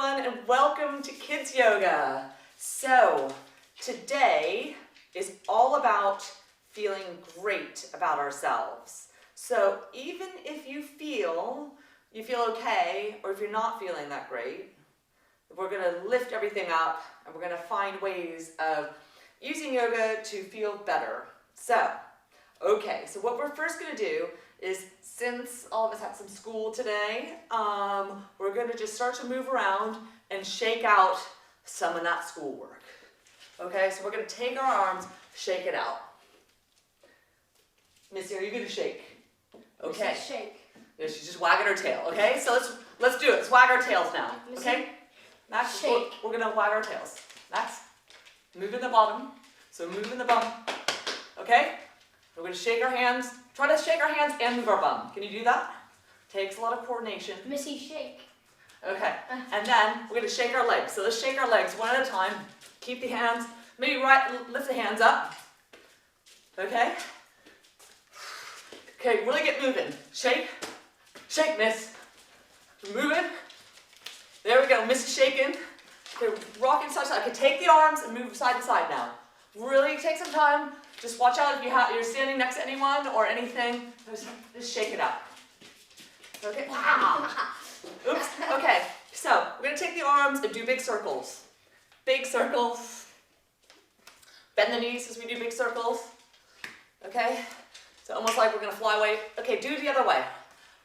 everyone, and welcome to Kids Yoga. So today is all about feeling great about ourselves. So even if you feel okay, or if you're not feeling that great, we're going to lift everything up and we're going to find ways of using yoga to feel better. So what we're first going to do is, since all of us had some school today, we're going to just start to move around and shake out some of that schoolwork. Okay, so we're going to take our arms, shake it out. Missy, are you going to shake? Okay. Missy, shake. Yeah, she's just wagging her tail. Okay, so let's do it. Let's wag our tails now. Okay, Max, shake. We're going to wag our tails. Max, move in the bottom. So move in the bum. Okay. We're going to shake our hands. Try to shake our hands and move our bum. Can you do that? Takes a lot of coordination. Missy, shake. Okay. And then we're going to shake our legs. So let's shake our legs one at a time. Keep the hands. Maybe lift the hands up. Okay. Okay, really get moving. Shake. Shake, miss. Moving. There we go. Miss is shaking. Okay, rocking side to side. Okay, take the arms and move side to side now. Really take some time. Just watch out if you're standing next to anyone or anything. Just shake it out. Okay. Oops. Okay. So we're going to take the arms and do big circles. Big circles. Bend the knees as we do big circles. Okay. So almost like we're going to fly away. Okay, do it the other way.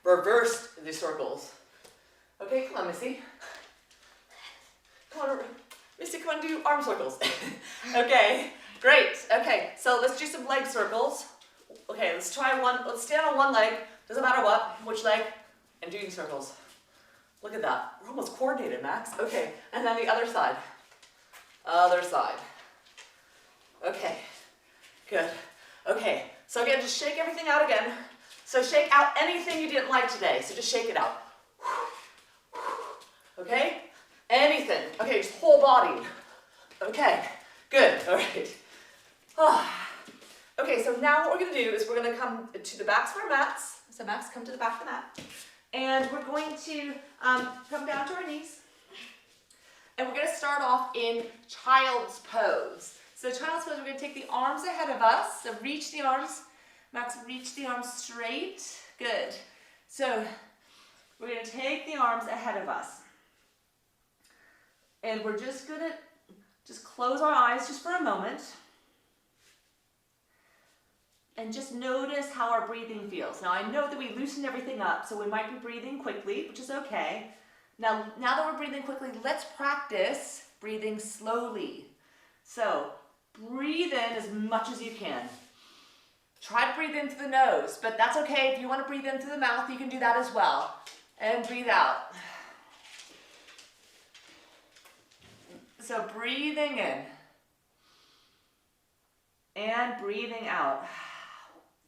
Reverse the circles. Okay, come on, Missy. Come on, Missy, come on, do arm circles. Okay. Great. Okay, so let's do some leg circles. Okay, let's try one. Let's stand on one leg. Doesn't matter which leg, and doing circles. Look at that. We're almost coordinated, Max. Okay, and then the other side. Other side. Okay, good. Okay, so again, just shake everything out again. So shake out anything you didn't like today. So just shake it out. Okay? Anything. Okay, just whole body. Okay, good. All right. Okay, so now what we're going to do is we're going to come to the backs of our mats. So Max, come to the back of the mat. And we're going to come down to our knees. And we're going to start off in child's pose. So child's pose, we're going to take the arms ahead of us. So reach the arms. Max, reach the arms straight. Good. So we're going to take the arms ahead of us. And we're just going to just close our eyes just for a moment. And just notice how our breathing feels. Now I know that we loosened everything up, so we might be breathing quickly, which is okay. Now that we're breathing quickly, let's practice breathing slowly. So breathe in as much as you can. Try to breathe in through the nose, but that's okay. If you want to breathe in through the mouth, you can do that as well. And breathe out. So breathing in and breathing out.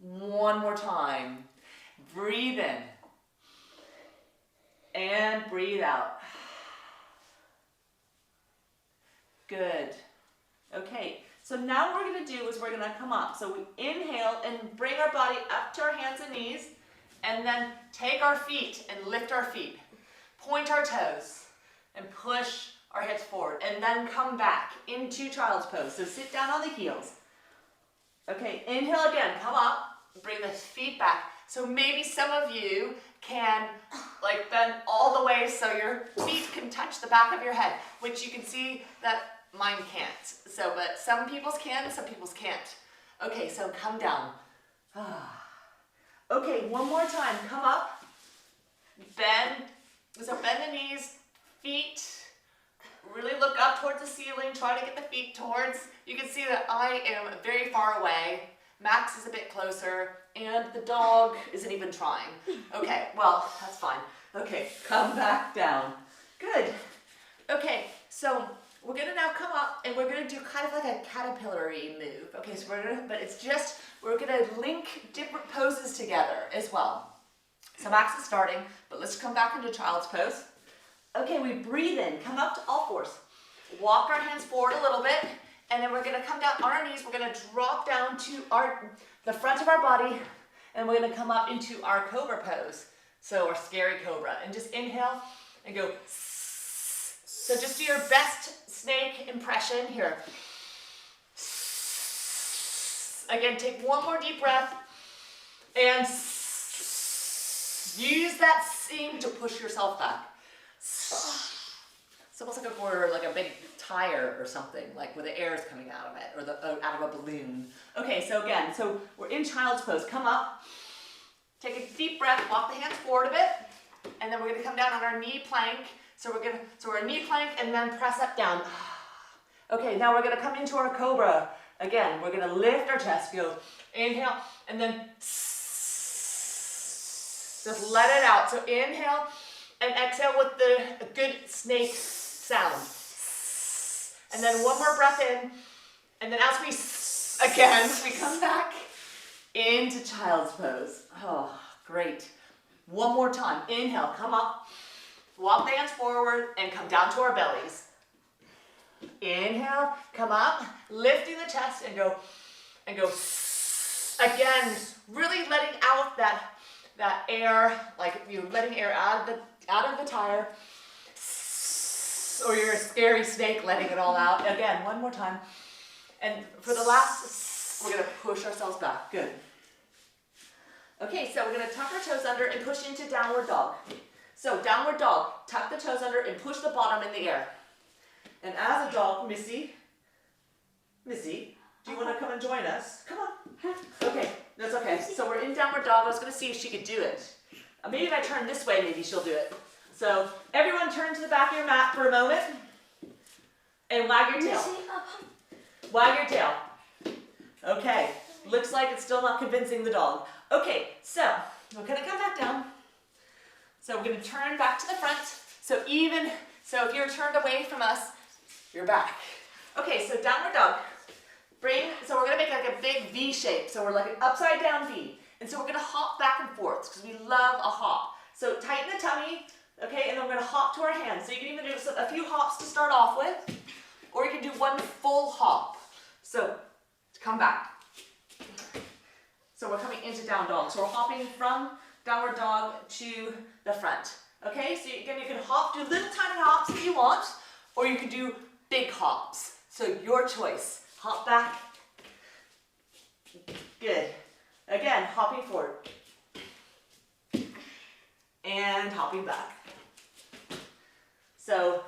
One more time. Breathe in and breathe out. Good. Okay, so now what we're going to do is we're going to come up. So we inhale and bring our body up to our hands and knees, and then take our feet and lift our feet. Point our toes and push our hips forward, and then come back into child's pose. So sit down on the heels. Okay, inhale again, come up, bring the feet back. So maybe some of you can bend all the way so your feet can touch the back of your head, which you can see that mine can't. So, but some people's can, some people's can't. Okay, so come down. Okay, one more time, come up, bend the knees, feet. Really look up towards the ceiling, try to get the feet towards. You can see that I am very far away. Max is a bit closer, and the dog isn't even trying. Okay, well, that's fine. Okay, come back down. Good. Okay, so we're gonna now come up and we're gonna do kind of like a caterpillar-y move. Okay, so we're gonna link different poses together as well. So Max is starting, but let's come back into child's pose. Okay, we breathe in, come up to all fours. Walk our hands forward a little bit, and then we're going to come down on our knees. We're going to drop down to the front of our body, and we're going to come up into our cobra pose. So our scary cobra. And just inhale and go So just do your best snake impression here. Again, take one more deep breath and use that seam to push yourself back. It's almost like a big tire or something, like where the air is coming out of it, or out of a balloon. Okay, so again, so we're in child's pose. Come up, take a deep breath, walk the hands forward a bit, and then we're gonna come down on our knee plank. So we're knee plank and then press up down. Okay, now we're gonna come into our cobra. Again, we're gonna lift our chest, go inhale, and then just let it out. So inhale and exhale with the good snake sound. And then one more breath in, and then as we come back into child's pose. Oh, great. One more time. Inhale, come up, walk the hands forward, and come down to our bellies. Inhale, come up, lifting the chest, and go. Again, really letting out that air, like you're letting air out of the tire, or you're a scary snake letting it all out. Again, one more time. And for the last, we're gonna push ourselves back. Good. Okay, so we're gonna tuck our toes under and push into downward dog. So downward dog, tuck the toes under and push the bottom in the air. And as a dog, Missy, do you want to come and join us? Come on. Okay, that's okay. So we're in downward dog. I was going to see if she could do it. Maybe if I turn this way, maybe she'll do it. So everyone turn to the back of your mat for a moment. And wag your tail. Wag your tail. Okay, looks like it's still not convincing the dog. Okay, so we're going to come back down. So we're going to turn back to the front. So if you're turned away from us, you're back. Okay, so downward dog. So we're gonna make like a big V shape. So we're like an upside down V. And so we're gonna hop back and forth because we love a hop. So tighten the tummy, okay, and then we're gonna hop to our hands. So you can even do a few hops to start off with, or you can do one full hop. So come back. So we're coming into down dog. So we're hopping from downward dog to the front. Okay, so again, you can hop, do little tiny hops if you want, or you can do big hops. So your choice. Hop back. Good. Again, hopping forward. And hopping back. So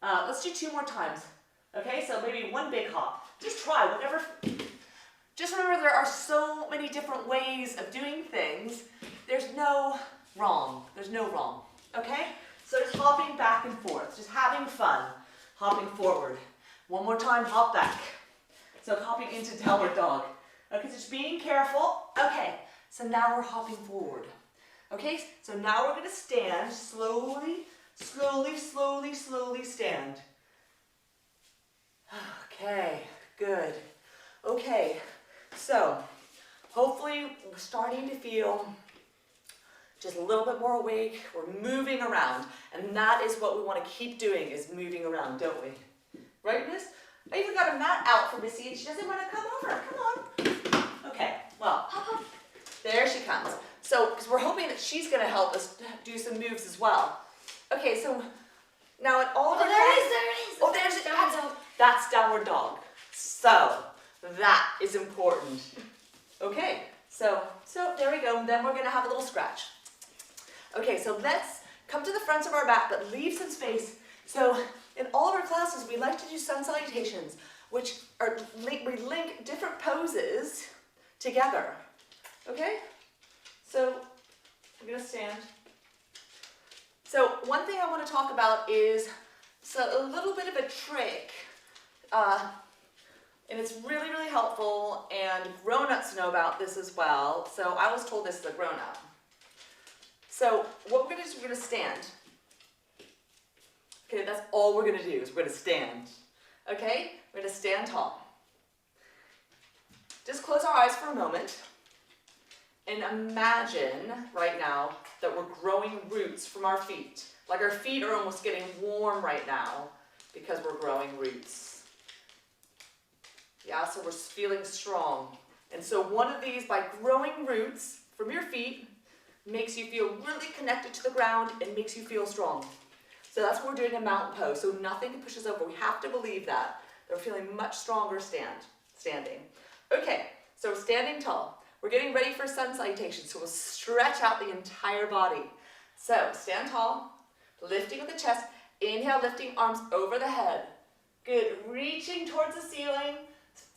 let's do 2 more times. Okay, so maybe one big hop. Just try whatever. Just remember there are so many different ways of doing things. There's no wrong. There's no wrong. Okay? So just hopping back and forth, just having fun, hopping forward. One more time, hop back. So hopping into downward dog. Okay, so just being careful. Okay, so now we're hopping forward. Okay, so now we're gonna stand slowly, slowly stand. Okay, good. Okay, so hopefully we're starting to feel just a little bit more awake. We're moving around, and that is what we want to keep doing, is moving around, don't we? Right, Miss? I even got a mat out for Missy, and she doesn't want to come over. Come on. Okay, well, there she comes. So, because we're hoping that she's going to help us do some moves as well. Okay, so now at all of our there it is. Oh, there's it. That's downward dog. So, that is important. Okay, so there we go. Then we're going to have a little scratch. Okay, so let's come to the front of our mat, but leave some space. So in all of our classes, we like to do sun salutations, which are we link different poses together. Okay? So we're going to stand. So one thing I want to talk about is a little bit of a trick, and it's really, really helpful, and grown-ups know about this as well. So I was told this as a grown-up. So what we're going to do is we're going to stand. Okay, that's all we're going to do is we're going to stand. Okay? We're going to stand tall. Just close our eyes for a moment and imagine right now that we're growing roots from our feet. Like our feet are almost getting warm right now because we're growing roots. Yeah, so we're feeling strong. And so one of these, by growing roots from your feet, makes you feel really connected to the ground and makes you feel strong. So that's what we're doing in mountain pose. So nothing can push us over. We have to believe that. They're feeling much stronger standing. Okay, so we're standing tall. We're getting ready for sun salutation. So we'll stretch out the entire body. So stand tall, lifting with the chest. Inhale, lifting arms over the head. Good, reaching towards the ceiling.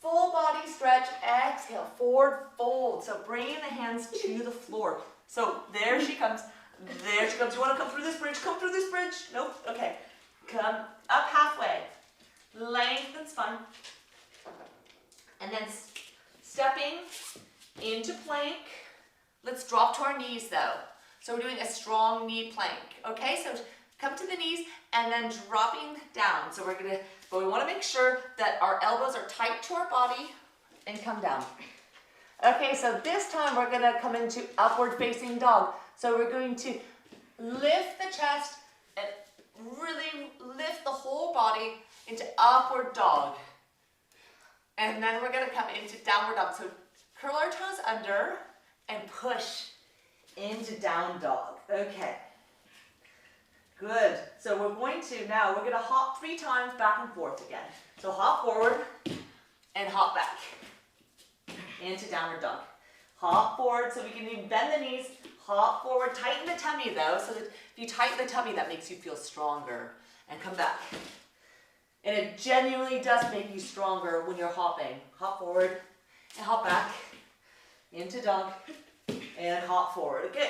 Full body stretch. Exhale, forward fold. So bringing the hands to the floor. So there she comes. There she comes. You want to come through this bridge? Come through this bridge. Nope. Okay. Come up halfway. Lengthen spine. And then stepping into plank. Let's drop to our knees though. So we're doing a strong knee plank. Okay, so come to the knees and then dropping down. So but we want to make sure that our elbows are tight to our body and come down. Okay, so this time we're going to come into upward facing dog. So we're going to lift the chest and really lift the whole body into upward dog. And then we're going to come into downward dog. So curl our toes under and push into down dog. Okay. Good. So we're going to hop 3 times back and forth again. So hop forward and hop back into downward dog. Hop forward so we can even bend the knees. Hop forward. Tighten the tummy though, so that if you tighten the tummy, that makes you feel stronger. And come back. And it genuinely does make you stronger when you're hopping. Hop forward and hop back into dog and hop forward. Good.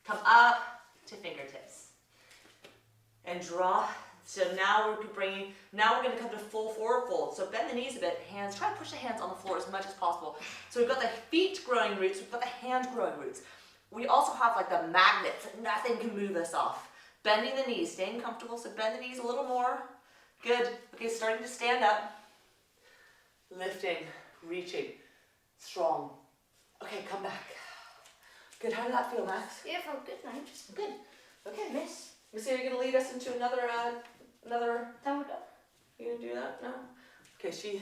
Come up to fingertips. And draw. So now we're going to come to full forward fold. So bend the knees a bit, hands, try to push the hands on the floor as much as possible. So we've got the feet growing roots, we've got the hands growing roots. We also have like the magnets, nothing can move us off. Bending the knees, staying comfortable, so bend the knees a little more. Good. Okay, starting to stand up. Lifting, reaching, strong. Okay, come back. Good, how did that feel, Max? Yeah, felt good, thanks. Good. Okay, Miss. Missy, are you going to lead us into another Downward dog. You going to do that? No? Okay,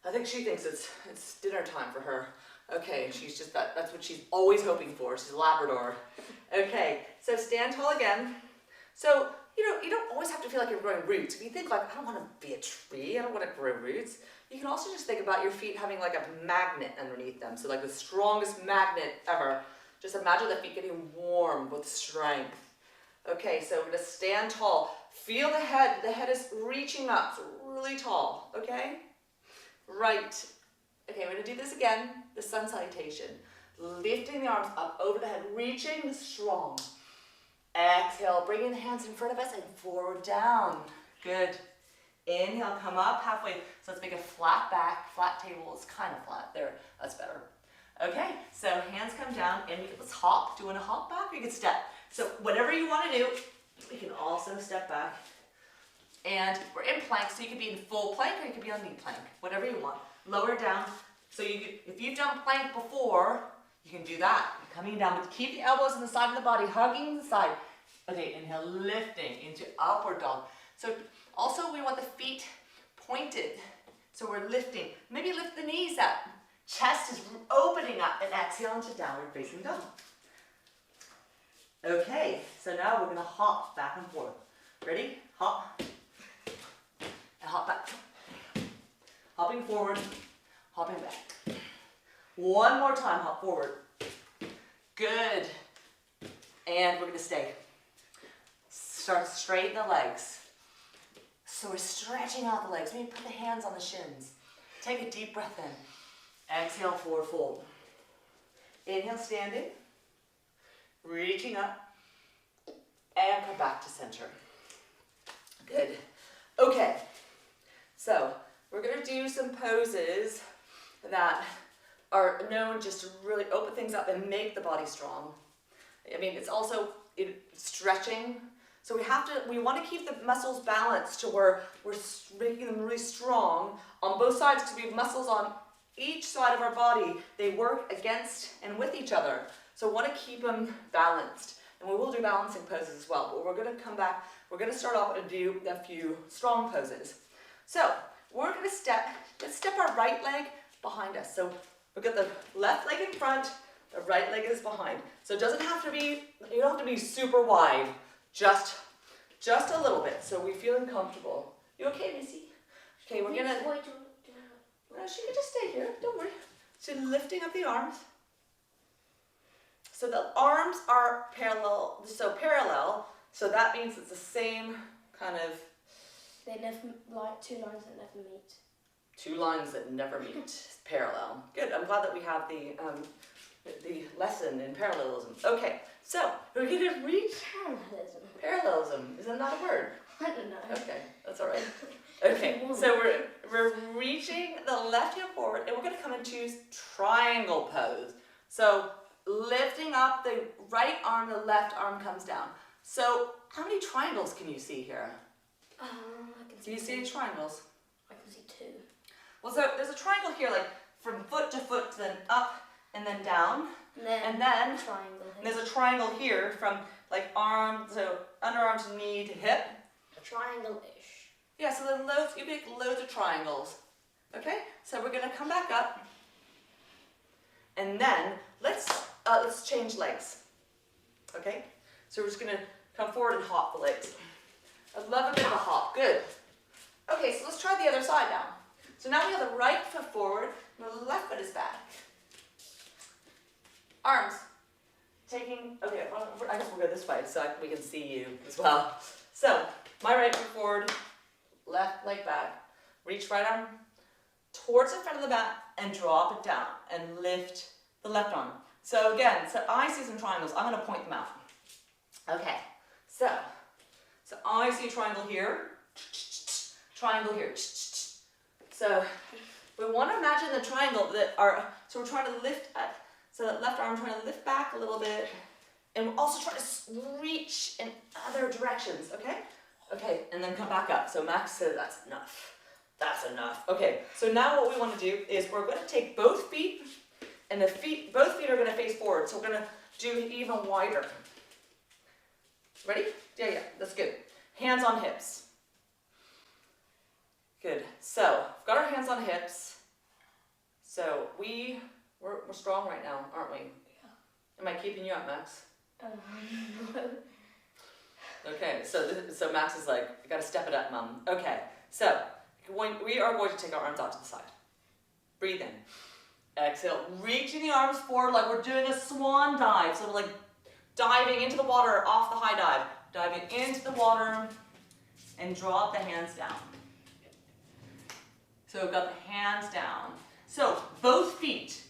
I think she thinks it's dinner time for her. Okay, she's just, that's what she's always hoping for. She's a Labrador. Okay, so stand tall again. So, you don't always have to feel like you're growing roots. If you think like, I don't want to be a tree, I don't want to grow roots, you can also just think about your feet having like a magnet underneath them. So like the strongest magnet ever. Just imagine the feet getting warm with strength. Okay, so we're going to stand tall. Feel the head. The head is reaching up, so really tall, okay? Right. Okay, we're going to do this again, the sun salutation. Lifting the arms up over the head, reaching strong. Exhale, bringing the hands in front of us and forward down. Good. Inhale, come up halfway. So let's make a flat back, flat table. It's kind of flat there. That's better. Okay, so hands come down and let's hop. Do you want to hop back or you can step? So whatever you want to do, you can also step back. And we're in plank, so you could be in full plank or you could be on knee plank, whatever you want. Lower down. So if you've done plank before, you can do that. Coming down, but keep the elbows on the side of the body, hugging the side. Okay, inhale, lifting into upward dog. So also we want the feet pointed. So we're lifting. Maybe lift the knees up. Chest is opening up and exhale into downward facing dog. Okay, so now we're going to hop back and forth. Ready? Hop. And hop back. Hopping forward, hopping back. One more time, hop forward. Good. And we're going to stay. Start to straighten the legs. So we're stretching out the legs. Maybe put the hands on the shins. Take a deep breath in. Exhale, forward fold. Inhale, standing. Reaching up. And come back to center. Good. Okay. So we're going to do some poses that are known just to really open things up and make the body strong. I mean, it's also stretching. So we want to keep the muscles balanced to where we're making them really strong on both sides because we have muscles on each side of our body. They work against and with each other. So we want to keep them balanced. And we will do balancing poses as well. But we're going to come back. We're going to start off and do a few strong poses. So we're going to let's step our right leg behind us. So we've got the left leg in front, the right leg is behind. So it doesn't have to be, you don't have to be super wide. Just Just a little bit, so we're feeling comfortable. You okay, Missy? Okay, we're gonna, no, she can just stay here, don't worry. So lifting up the arms. So the arms are parallel, so that means it's the same kind of They never, like, two lines that never meet. two lines that never meet, parallel. Good, I'm glad that we have the lesson in parallelism. Okay, so we're gonna reach Parallelism. parallelism. Isn't that a word? I don't know. Okay, that's all right. Okay, so we're reaching the left hand forward and we're gonna come into triangle pose. So lifting up the right arm, the left arm comes down. So how many triangles can you see here? I can see Can you see two. any triangles? I can see two. Well, so there's a triangle here, like from foot to foot, then up and then down. And then triangle. and there's a triangle here from like arm, so underarm to knee to hip. Triangle-ish. Yeah, so then you make loads of triangles. Okay, so we're gonna come back up, and then let's change legs. Okay, so we're just gonna come forward and hop the legs. I love a bit of a hop. Good. Okay, so let's try the other side now. So now we have the right foot forward, and the left foot is back. Arms. Taking. Okay, well, I guess we'll go this way so we can see you as well. So my right foot forward, left leg back. Reach right arm towards the front of the mat and drop it down and lift the left arm. So again, so I see some triangles. I'm going to point them out. Okay, so I see a triangle here, triangle here. So we want to imagine the triangle so we're trying to lift up, so that left arm trying to lift back a little bit, and we're also trying to reach in other directions, okay? Okay, and then come back up. So Max said that's enough. That's enough. Okay, so now what we want to do is we're going to take both feet, and both feet are going to face forward. So we're going to do even wider. Ready? Yeah, that's good. Hands on hips. Good. So we've got our hands on hips. So we're strong right now, aren't we? Yeah. Am I keeping you up, Max? No. Okay, so Max is like, you gotta step it up, Mum. Okay, so we are going to take our arms out to the side. Breathe in. Exhale, reaching the arms forward like we're doing a swan dive. So like diving into the water off the high dive. Diving into the water and drop the hands down. So we've got the hands down. So both feet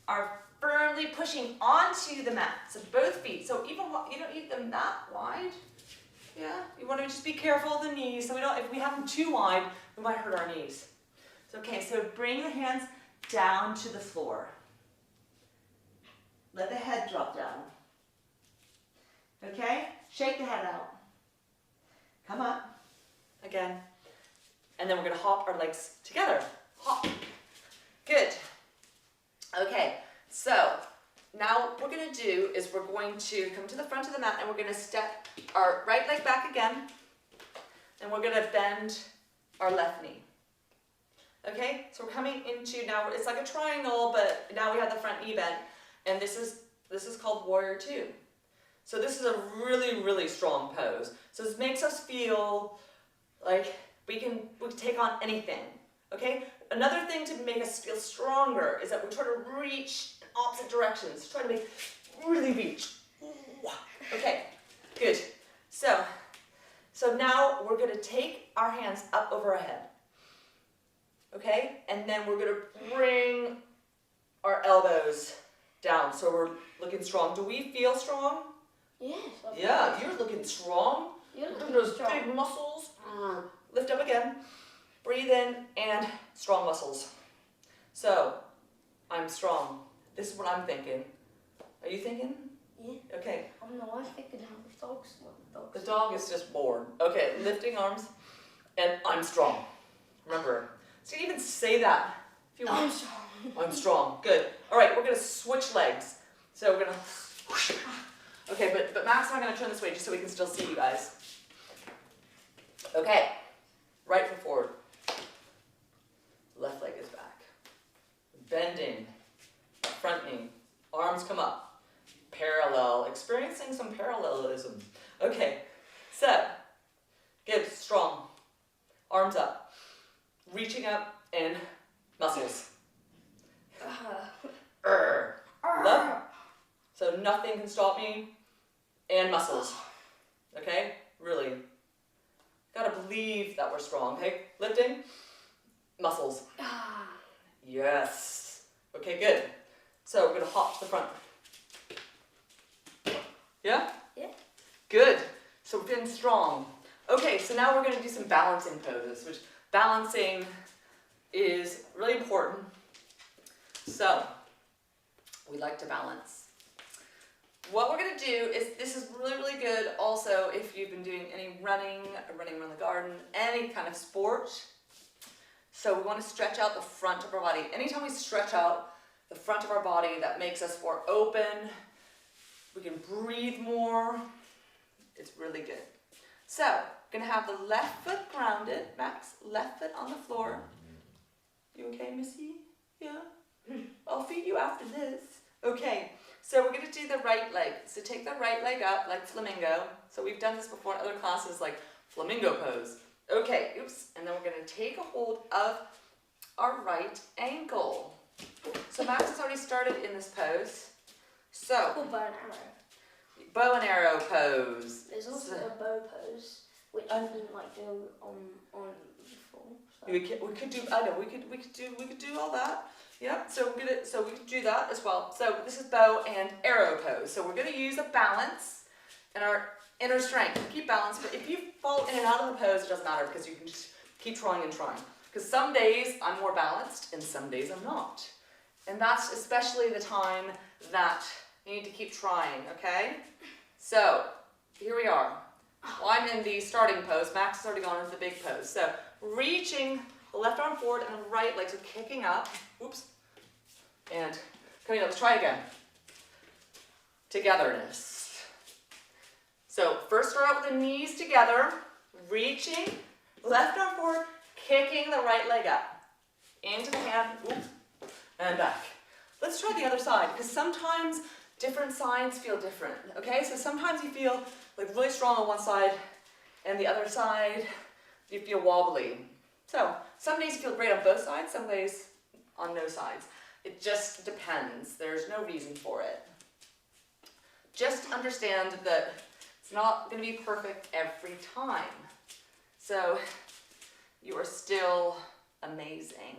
are firmly pushing onto the mat. So both feet. So even you don't need them that wide. Yeah, you want to just be careful of the knees. So if we have them too wide, we might hurt our knees. So, okay, so bring the hands down to the floor. Let the head drop down. Okay, shake the head out. Come up. Again. And then we're going to hop our legs together. Hop. Good. Okay, so now what we're going to do is we're going to come to the front of the mat and we're going to step our right leg back again. And we're going to bend our left knee. Okay, so we're coming into now, it's like a triangle, but now we have the front knee bent. And this is called Warrior Two. So this is a really, really strong pose. So this makes us feel like we can take on anything. Okay, another thing to make us feel stronger is that we try to reach in opposite directions. Try to really reach. Okay, good. So now we're going to take our hands up over our head. Okay, and then we're going to bring our elbows down so we're looking strong. Do we feel strong? Yes. Yeah, you're looking strong. You're Look at looking those strong. big muscles. Lift up again. Breathe in and strong muscles. So, I'm strong. This is what I'm thinking. Are you thinking? Yeah. Okay. I don't know, I figured how the dogs look. The dog is just bored. Okay, lifting arms and I'm strong. Remember, so you can even say that if you want. I'm strong. I'm strong. Good. All right, we're going to switch legs. So we're going to... Okay, but Max and I'm going to turn this way just so we can still see you guys. Okay. Right foot forward. Left leg is back. Bending. Front knee. Arms come up. Parallel. Experiencing some parallelism. Okay. So, nothing can stop me. And muscles. Okay? Really. Gotta believe that we're strong. Okay? Lifting. Muscles. Ah. Yes. Okay, good. So we're gonna hop to the front. Yeah? Yeah. Good. So we're feeling strong. Okay, so now we're gonna do some balancing poses, which balancing is really important. So, we like to balance. What we're gonna do is, this is really, really good also if you've been doing any running around the garden, any kind of sport. So we wanna stretch out the front of our body. Anytime we stretch out the front of our body, that makes us more open. We can breathe more. It's really good. So, we're gonna have the left foot grounded. Max, left foot on the floor. You okay, Missy? Yeah? I'll feed you after this. Okay, so we're gonna do the right leg. So take the right leg up like flamingo. So we've done this before in other classes, like flamingo pose. Okay, oops. And then we're gonna take a hold of our right ankle. So Max has already started in this pose. So, Or bow and arrow. bow and arrow pose. There's also So- a bow pose, which you can like do on the floor. So. We could do. I know we could do all that. Yeah. So we could do that as well. So this is bow and arrow pose. So we're gonna use a balance and our inner strength. Keep balance. But if you fall in and out of the pose, it doesn't matter because you can just keep trying and trying. Because some days I'm more balanced and some days I'm not. And that's especially the time that you need to keep trying. Okay. So here we are. Well, I'm in the starting pose. Max has already gone into the big pose. So reaching the left arm forward and the right leg, so kicking up. Oops. And coming up. Let's try again. Togetherness. So first start out with the knees together, reaching, left arm forward, kicking the right leg up. Into the hand, oops, and back. Let's try the other side, because sometimes different sides feel different, okay? So sometimes you feel like really strong on one side, and the other side, you feel wobbly. So some days you feel great on both sides, some days on no sides. It just depends. There's no reason for it. Just understand that it's not going to be perfect every time. So you are still amazing.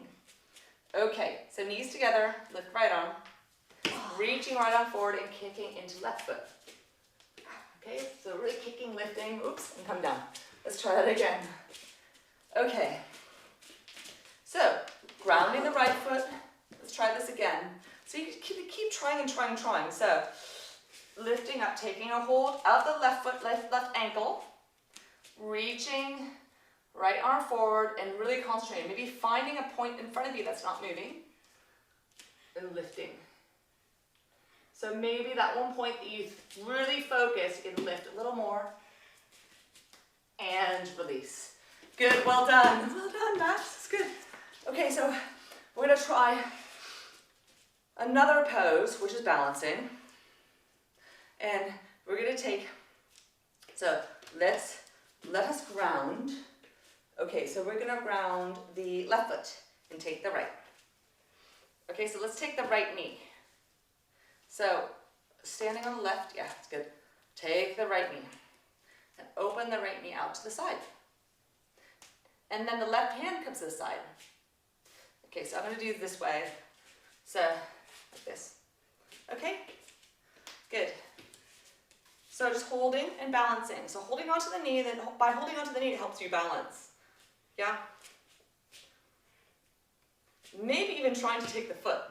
Okay, so knees together, lift right arm, reaching right arm forward and kicking into left foot. Okay, so really kicking, lifting, oops, and come down. Let's try that again. Okay, so grounding the right foot. Let's try this again. So you keep trying and trying and trying. So lifting up, taking a hold of the left foot, left ankle, reaching right arm forward and really concentrating. Maybe finding a point in front of you that's not moving and lifting. So maybe that one point that you really focus, you can lift a little more and release. Good, well done. Well done, Max, that's good. Okay, so we're gonna try another pose, which is balancing. And we're gonna take, so let us ground. Okay, so we're gonna ground the left foot and take the right. Okay, so let's take the right knee. So standing on the left, yeah, that's good. Take the right knee and open the right knee out to the side. And then the left hand comes to the side. Okay, so I'm gonna do it this way. So, like this. Okay? Good. So just holding and balancing. So holding onto the knee, then by holding onto the knee, it helps you balance. Yeah? Maybe even trying to take the foot.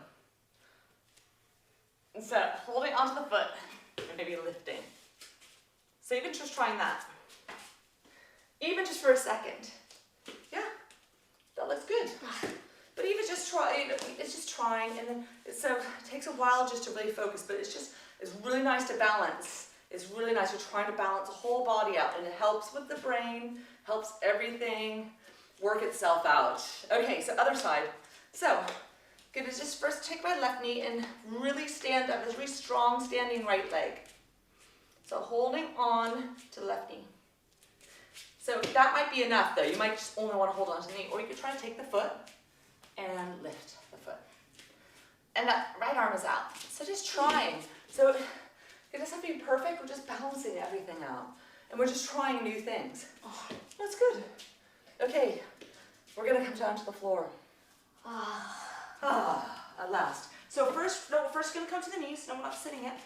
Instead of holding onto the foot, and maybe lifting. So even just trying that. Even just for a second. Yeah? That looks good. But even just try, it's just trying, and then so it takes a while just to really focus, but it's really nice to balance. It's really nice. You're trying to balance the whole body out, and it helps with the brain, helps everything work itself out. Okay, so other side. So, gonna just first take my left knee and really stand up, this really strong standing right leg. So holding on to the left knee. So that might be enough though. You might just only want to hold on to the knee, or you could try to take the foot and lift the foot. And that right arm is out. So just trying. So to be perfect, we're just balancing everything out. And we're just trying new things. Oh. That's good. Okay, we're gonna come down to the floor. At last. So first gonna come to the knees. No, we're not sitting yet.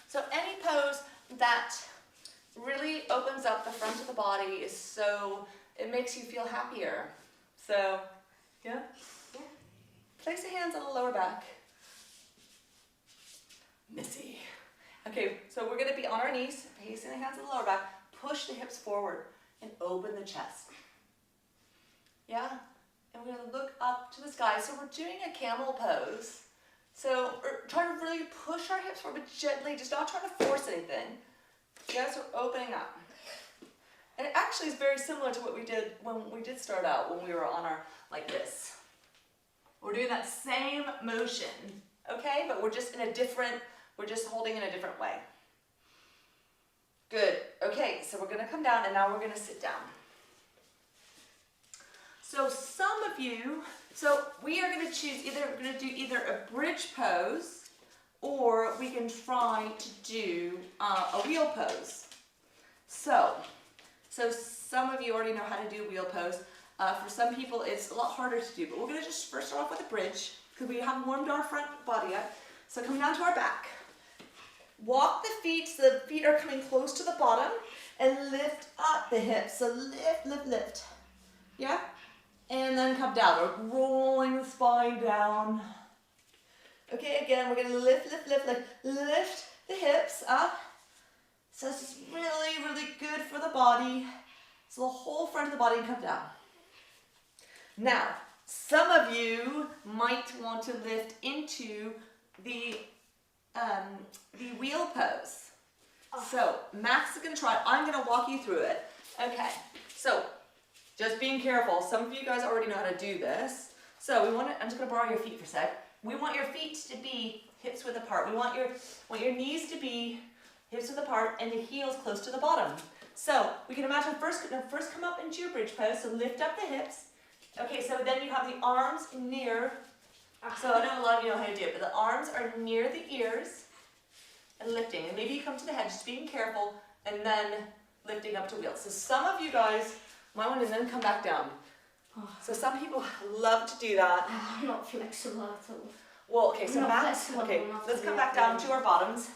So any pose that really opens up the front of the body it makes you feel happier. So, yeah? Yeah. Place your hands on the lower back. Missy. Okay, so we're gonna be on our knees, placing the hands on the lower back, push the hips forward, and open the chest. Yeah? And we're gonna look up to the sky. So we're doing a camel pose. So we're trying to really push our hips forward, but gently, just not trying to force anything. Yeah, so we're opening up. And it actually is very similar to what we did when we did start out, when we were on our, like this. We're doing that same motion, okay? But we're just we're just holding in a different way. Good, okay, so we're gonna come down and now we're gonna sit down. So some of you, we are gonna choose we're gonna do either a bridge pose or we can try to do a wheel pose. So some of you already know how to do a wheel pose. For some people, it's a lot harder to do, but we're gonna just first start off with a bridge because we haven't warmed our front body up. So come down to our back. Walk the feet so the feet are coming close to the bottom and lift up the hips. So lift, lift, lift. Yeah? And then come down. We're rolling the spine down. Okay, again, we're gonna lift, lift, lift, lift the hips up. So this is really, really good for the body. So the whole front of the body come down. Now, some of you might want to lift into the wheel pose. So Max is gonna try. I'm gonna walk you through it. Okay. So just being careful. Some of you guys already know how to do this. So I'm just gonna borrow your feet for a sec. We want your feet to be hips width apart. We want your knees to be hips width apart and the heels close to the bottom. So we can imagine first come up into your bridge pose. So lift up the hips. Okay, so then you have the arms near. So I know a lot of you know how to do it, but the arms are near the ears and lifting. And maybe you come to the head, just being careful, and then lifting up to wheels. So some of you guys might want to then come back down. So some people love to do that. I'm not flexible at all. Well, okay, so I'm not Max, flexible okay, enough let's to come do back that down really. to our bottoms.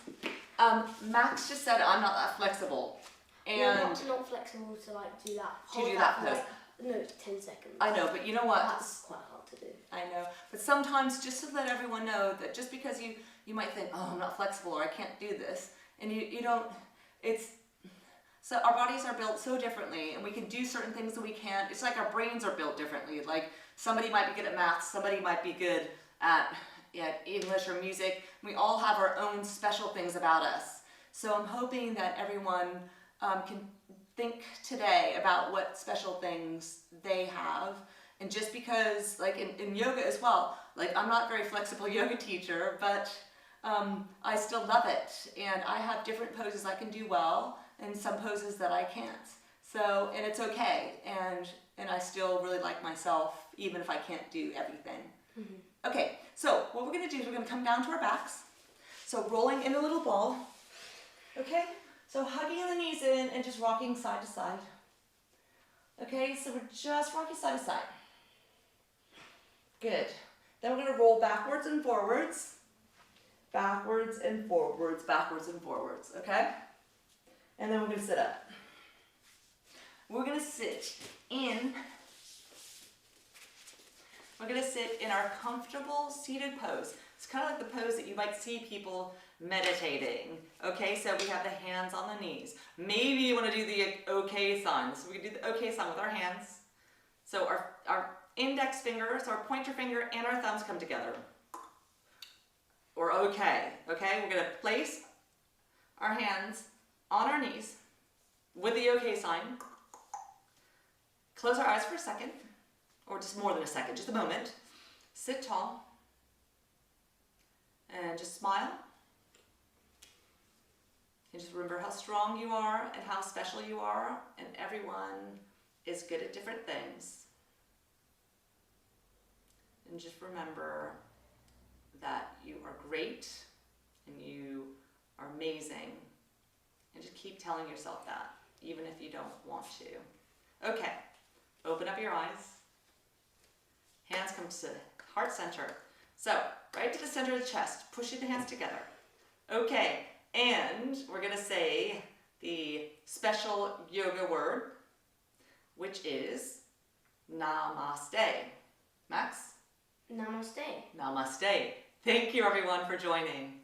Max just said I'm not that flexible. And not flexible to like do that. To do Hold that for, pose. like, no, 10 seconds. I know, but you know what? That's quite hard to do. I know, but sometimes just to let everyone know that just because you might think, oh, I'm not flexible or I can't do this, and you don't, so our bodies are built so differently and we can do certain things that we can't. It's like our brains are built differently. Like somebody might be good at math, somebody might be good at English or music. We all have our own special things about us. So I'm hoping that everyone can think today about what special things they have. And just because, like in yoga as well, like I'm not a very flexible yoga teacher, but I still love it. And I have different poses I can do well and some poses that I can't. So, and it's okay. And I still really like myself, even if I can't do everything. Mm-hmm. Okay, so what we're gonna do is we're gonna come down to our backs. So rolling in a little ball. Okay, so hugging the knees in and just rocking side to side. Okay, so we're just rocking side to side. Good. Then we're going to roll backwards and forwards. Backwards and forwards, backwards and forwards, okay? And then we're going to sit up. We're going to sit in our comfortable seated pose. It's kind of like the pose that you might see people meditating. Okay, so we have the hands on the knees. Maybe you want to do the okay sign. So we can do the okay sign with our hands. So our index finger, so our pointer finger and our thumbs come together. Or okay, okay? We're going to place our hands on our knees with the okay sign. Close our eyes for a second, or just more than a second, just a moment. Sit tall. And just smile. And just remember how strong you are and how special you are, and everyone is good at different things. And just remember that you are great and you keep telling yourself that, even if you don't want to. Okay, open up your eyes. Hands come to heart center. So, right to the center of the chest, pushing the hands together. Okay, and we're gonna say the special yoga word, which is namaste. Max? Namaste. Namaste. Thank you everyone for joining.